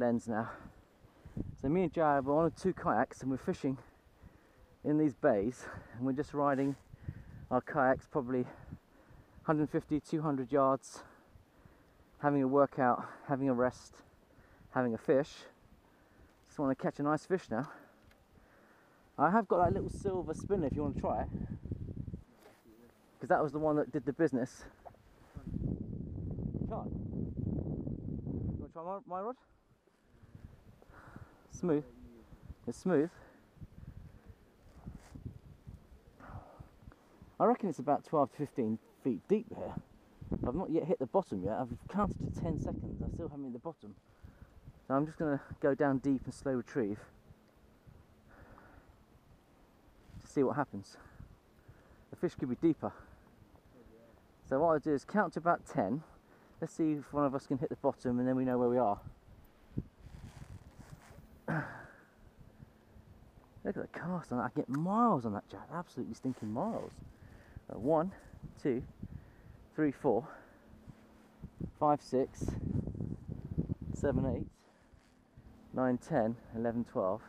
lens now. So me and Jared were on 2 kayaks and we're fishing in these bays, and we're just riding our kayaks probably 150, 200 yards, having a workout, having a rest, having a fish. Just want to catch a nice fish now. I have got that little silver spinner if you want to try it, because that was the one that did the business. You can't? You want to try my rod? Smooth. It's smooth. I reckon it's about 12 to 15 feet deep here. I've not yet hit the bottom yet. I've counted to 10 seconds. I still haven't hit the bottom. So I'm just going to go down deep and slow retrieve to see what happens. The fish could be deeper. So what I'll do is count to about 10. Let's see if one of us can hit the bottom, and then we know where we are. Look at the cast on that. I can get miles on that, Jack. Absolutely stinking miles. 1, 2, 3, 4, 5, 6, 7, 8, 9, 10, 11, 12.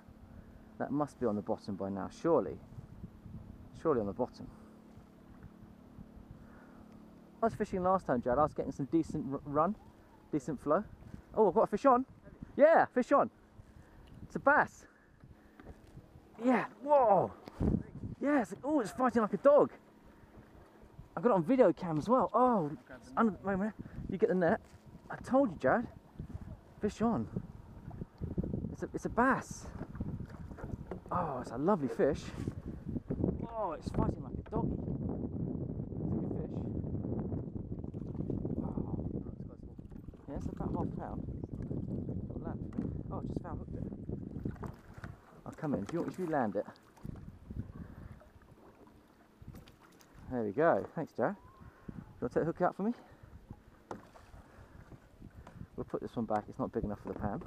That must be on the bottom by now, surely. Surely on the bottom. I was fishing last time, Jared. I was getting some decent run, decent flow. Oh, I've got a fish on. Yeah, fish on. It's a bass. Yeah, whoa. Yes, oh, it's fighting like a dog. I've got it on video cam as well. Oh, it's under, wait a minute. You get the net. I told you, Jared. Fish on. It's a bass. Oh, it's a lovely fish. Oh, it's fighting like a doggy. It's a good fish. Oh, yeah, it's about half a pound. It'll land for me. Oh, I just found hooked it. I'll come in. If you land it. There we go. Thanks, Jared. Do you want to take the hook out for me? We'll put this one back. It's not big enough for the pan.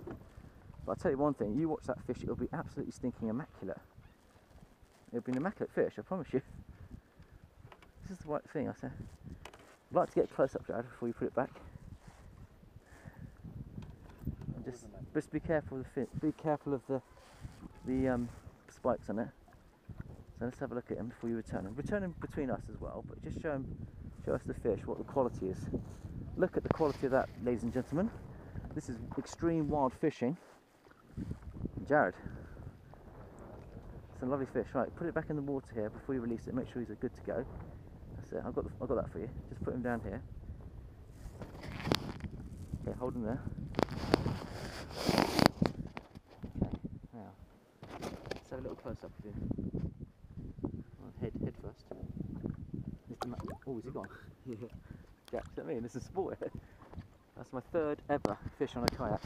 But I'll tell you one thing. You watch that fish, it'll be absolutely stinking immaculate. It'll be an immaculate fish, I promise you. This is the right thing, I say. I'd like to get close up, Jared, before you put it back. And just be careful of the fin. Be careful of the spikes on it. So let's have a look at him before you return him. Return him between us as well, but just show us the fish, what the quality is. Look at the quality of that, ladies and gentlemen. This is extreme wild fishing. Jared, it's a lovely fish. Right, put it back in the water here before you release it. Make sure he's good to go. That's it. I've got that for you. Just put him down here. Okay, hold him there. Okay, now let's have a little close up of him. Head first. Oh, is he gone? Yeah. Jack, see what I mean? This is sport. That's my 3rd ever fish on a kayak.